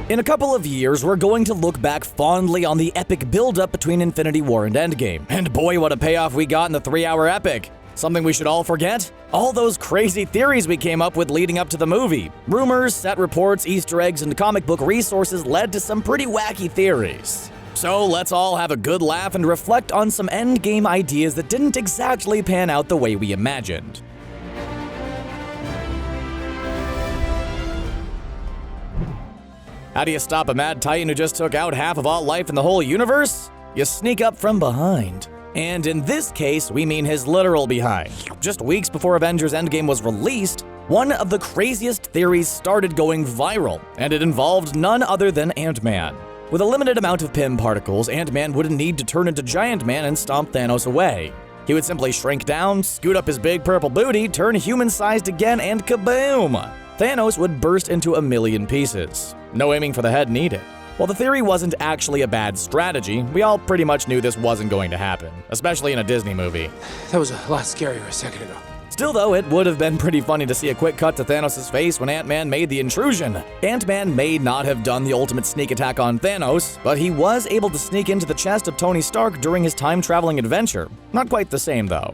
In a couple of years, we're going to look back fondly on the epic build-up between Infinity War and Endgame. And boy, what a payoff we got in the 3-hour epic. Something we should all forget? All those crazy theories we came up with leading up to the movie. Rumors, set reports, Easter eggs, and comic book resources led to some pretty wacky theories. So let's all have a good laugh and reflect on some Endgame ideas that didn't exactly pan out the way we imagined. How do you stop a mad titan who just took out half of all life in the whole universe? You sneak up from behind. And in this case, we mean his literal behind. Just weeks before Avengers Endgame was released, one of the craziest theories started going viral, and it involved none other than AntMan. With a limited amount of Pym particles, AntMan wouldn't need to turn into Giant Man and stomp Thanos away. He would simply shrink down, scoot up his big purple booty, turn human-sized again, and kaboom! Thanos would burst into a million pieces. No aiming for the head needed. While the theory wasn't actually a bad strategy, we all pretty much knew this wasn't going to happen, especially in a Disney movie. That was a lot scarier a second ago. Still though, it would have been pretty funny to see a quick cut to Thanos' face when Ant-Man made the intrusion. Ant-Man may not have done the ultimate sneak attack on Thanos, but he was able to sneak into the chest of Tony Stark during his time-traveling adventure. Not quite the same though.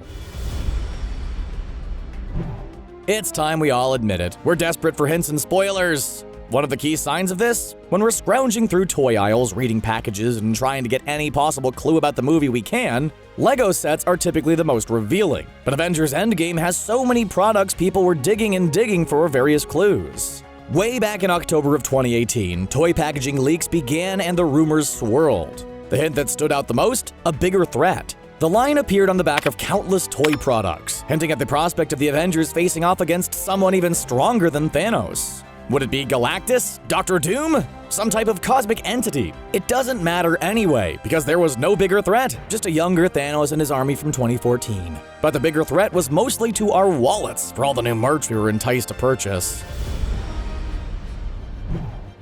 It's time we all admit it. We're desperate for hints and spoilers. One of the key signs of this? When we're scrounging through toy aisles, reading packages, and trying to get any possible clue about the movie we can, Lego sets are typically the most revealing. But Avengers Endgame has so many products people were digging and digging for various clues. Way back in October of 2018, toy packaging leaks began and the rumors swirled. The hint that stood out the most? A bigger threat. The line appeared on the back of countless toy products, hinting at the prospect of the Avengers facing off against someone even stronger than Thanos. Would it be Galactus? Doctor Doom? Some type of cosmic entity? It doesn't matter anyway, because there was no bigger threat, just a younger Thanos and his army from 2014. But the bigger threat was mostly to our wallets for all the new merch we were enticed to purchase.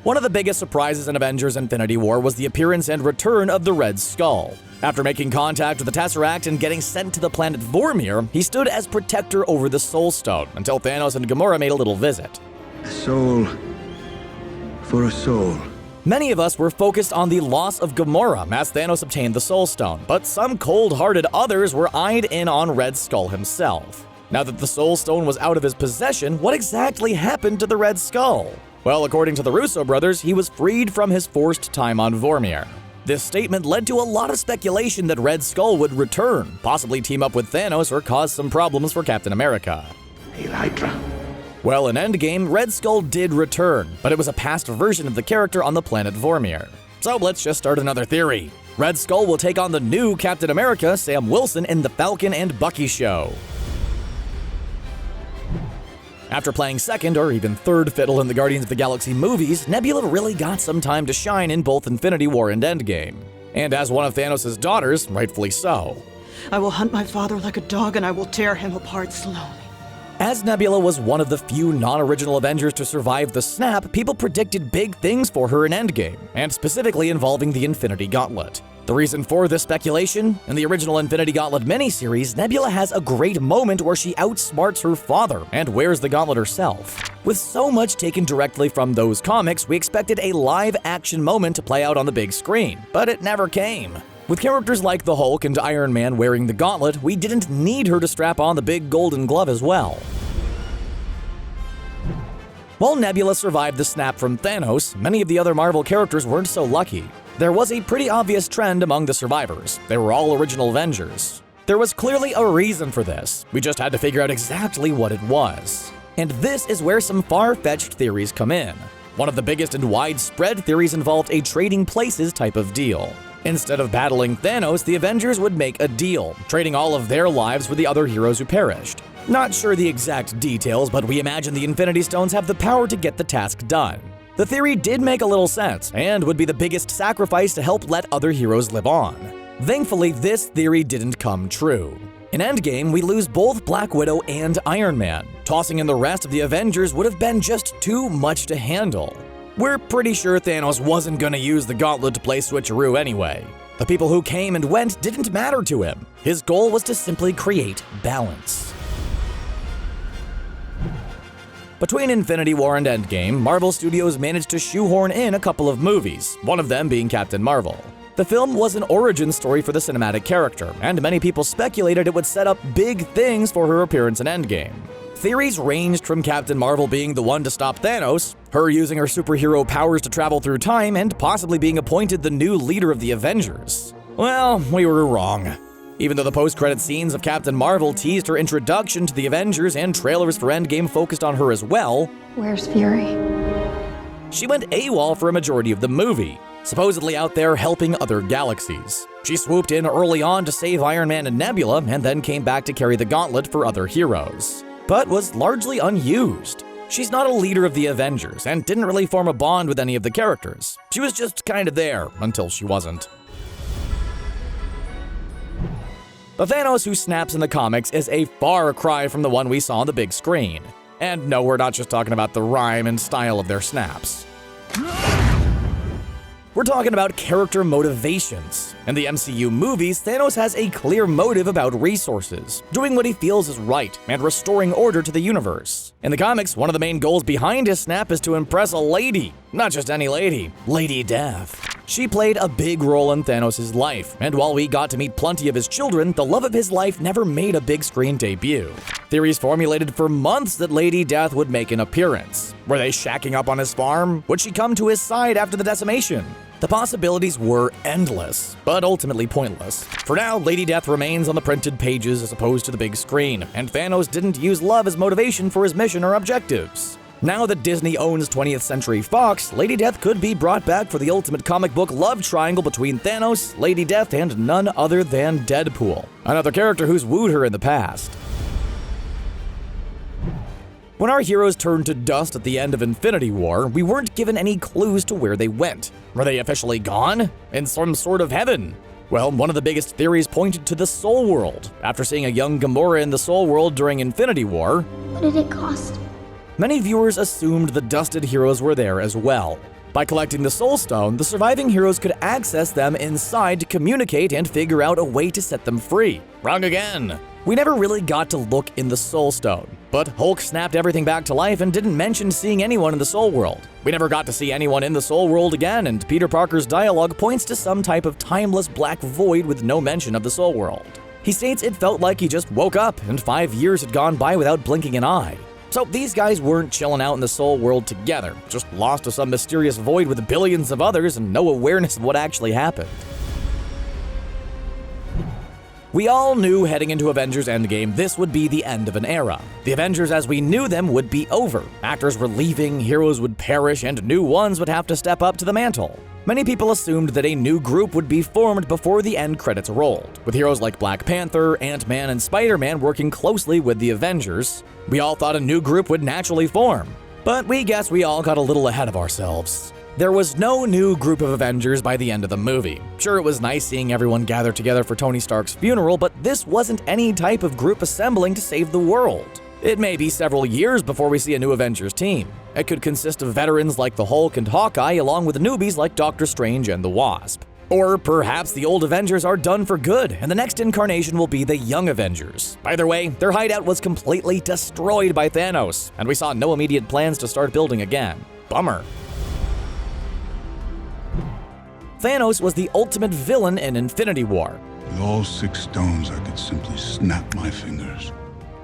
One of the biggest surprises in Avengers Infinity War was the appearance and return of the Red Skull. After making contact with the tesseract and getting sent to the planet Vormir, he stood as protector over the Soul Stone until Thanos and Gamora made a little visit. A soul for a soul. Many of us were focused on the loss of Gamora as Thanos obtained the Soul Stone, but some cold-hearted others were eyed in on Red Skull himself. Now that the Soul Stone was out of his possession, what exactly happened to the Red Skull? Well, according to the Russo brothers, he was freed from his forced time on Vormir. This statement led to a lot of speculation that Red Skull would return, possibly team up with Thanos or cause some problems for Captain America. Hail Hydra. Well, in Endgame, Red Skull did return, but it was a past version of the character on the planet Vormir. So let's just start another theory. Red Skull will take on the new Captain America, Sam Wilson, in the Falcon and Bucky show. After playing second or even third fiddle in the Guardians of the Galaxy movies, Nebula really got some time to shine in both Infinity War and Endgame. And as one of Thanos' daughters, rightfully so. I will hunt my father like a dog and I will tear him apart slowly. As Nebula was one of the few non-original Avengers to survive the snap, people predicted big things for her in Endgame, and specifically involving the Infinity Gauntlet. The reason for this speculation? In the original Infinity Gauntlet miniseries, Nebula has a great moment where she outsmarts her father and wears the gauntlet herself. With so much taken directly from those comics, we expected a live-action moment to play out on the big screen, but it never came. With characters like the Hulk and Iron Man wearing the gauntlet, we didn't need her to strap on the big golden glove as well. While Nebula survived the snap from Thanos, many of the other Marvel characters weren't so lucky. There was a pretty obvious trend among the survivors. They were all original Avengers. There was clearly a reason for this. We just had to figure out exactly what it was. And this is where some far-fetched theories come in. One of the biggest and widespread theories involved a trading places type of deal. Instead of battling Thanos, the Avengers would make a deal, trading all of their lives with the other heroes who perished. Not sure the exact details, but we imagine the Infinity Stones have the power to get the task done. The theory did make a little sense, and would be the biggest sacrifice to help let other heroes live on. Thankfully, this theory didn't come true. In Endgame, we lose both Black Widow and Iron Man. Tossing in the rest of the Avengers would have been just too much to handle. We're pretty sure Thanos wasn't gonna use the gauntlet to play switcheroo anyway. The people who came and went didn't matter to him. His goal was to simply create balance. Between Infinity War and Endgame, Marvel Studios managed to shoehorn in a couple of movies, one of them being Captain Marvel. The film was an origin story for the cinematic character, and many people speculated it would set up big things for her appearance in Endgame. Theories ranged from Captain Marvel being the one to stop Thanos, her using her superhero powers to travel through time, and possibly being appointed the new leader of the Avengers. Well, we were wrong. Even though the post-credit scenes of Captain Marvel teased her introduction to the Avengers and trailers for Endgame focused on her as well, Where's Fury? she went AWOL for a majority of the movie, supposedly out there helping other galaxies. She swooped in early on to save Iron Man and Nebula, and then came back to carry the gauntlet for other heroes, but was largely unused. She's not a leader of the Avengers, and didn't really form a bond with any of the characters. She was just kind of there, until she wasn't. The Thanos who snaps in the comics is a far cry from the one we saw on the big screen. And no, we're not just talking about the rhyme and style of their snaps. We're talking about character motivations. In the MCU movies, Thanos has a clear motive about resources, doing what he feels is right, and restoring order to the universe. In the comics, one of the main goals behind his snap is to impress a lady. Not just any lady, Lady Death. She played a big role in Thanos' life, and while we got to meet plenty of his children, the love of his life never made a big screen debut. Theories formulated for months that Lady Death would make an appearance. Were they shacking up on his farm? Would she come to his side after the decimation? The possibilities were endless, but ultimately pointless. For now, Lady Death remains on the printed pages as opposed to the big screen, and Thanos didn't use love as motivation for his mission or objectives. Now that Disney owns 20th Century Fox, Lady Death could be brought back for the ultimate comic book love triangle between Thanos, Lady Death, and none other than Deadpool, another character who's wooed her in the past. When our heroes turned to dust at the end of Infinity War, we weren't given any clues to where they went. Were they officially gone? In some sort of heaven? Well, one of the biggest theories pointed to the Soul World. After seeing a young Gamora in the Soul World during Infinity War, What did it cost? many viewers assumed the dusted heroes were there as well. By collecting the Soul Stone, the surviving heroes could access them inside to communicate and figure out a way to set them free. Wrong again! We never really got to look in the Soul Stone, but Hulk snapped everything back to life and didn't mention seeing anyone in the Soul World. We never got to see anyone in the Soul World again, and Peter Parker's dialogue points to some type of timeless black void with no mention of the Soul World. He states it felt like he just woke up and 5 years had gone by without blinking an eye. So these guys weren't chilling out in the Soul World together, just lost to some mysterious void with billions of others and no awareness of what actually happened. We all knew heading into Avengers Endgame this would be the end of an era. The Avengers as we knew them would be over. Actors were leaving, heroes would perish, and new ones would have to step up to the mantle. Many people assumed that a new group would be formed before the end credits rolled, with heroes like Black Panther, AntMan, and Spider-Man working closely with the Avengers. We all thought a new group would naturally form, but we guess we all got a little ahead of ourselves. There was no new group of Avengers by the end of the movie. Sure, it was nice seeing everyone gather together for Tony Stark's funeral, but this wasn't any type of group assembling to save the world. It may be several years before we see a new Avengers team. It could consist of veterans like the Hulk and Hawkeye, along with newbies like Doctor Strange and the Wasp. Or perhaps the old Avengers are done for good, and the next incarnation will be the young Avengers. Either way, their hideout was completely destroyed by Thanos, and we saw no immediate plans to start building again. Bummer. Thanos was the ultimate villain in Infinity War. With all 6 stones, I could simply snap my fingers.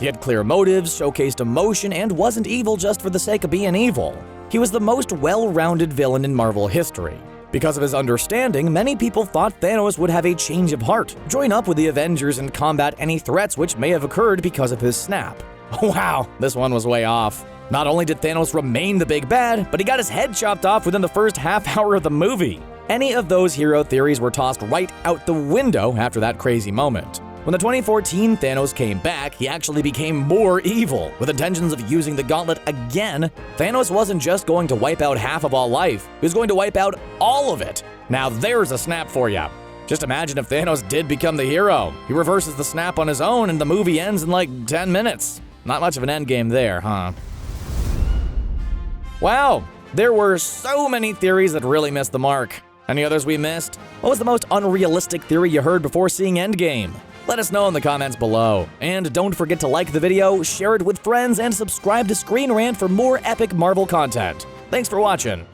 He had clear motives, showcased emotion, and wasn't evil just for the sake of being evil. He was the most well-rounded villain in Marvel history. Because of his understanding, many people thought Thanos would have a change of heart, join up with the Avengers and combat any threats which may have occurred because of his snap. Wow, this one was way off. Not only did Thanos remain the big bad, but he got his head chopped off within the first half hour of the movie. Any of those hero theories were tossed right out the window after that crazy moment. When the 2014 Thanos came back, he actually became more evil, with intentions of using the gauntlet again. Thanos wasn't just going to wipe out half of all life, he was going to wipe out all of it. Now there's a snap for ya. Just imagine if Thanos did become the hero. He reverses the snap on his own and the movie ends in like 10 minutes. Not much of an endgame there, huh? Wow, there were so many theories that really missed the mark. Any others we missed? What was the most unrealistic theory you heard before seeing Endgame? Let us know in the comments below. And don't forget to like the video, share it with friends, and subscribe to Screen Rant for more epic Marvel content. Thanks for watching.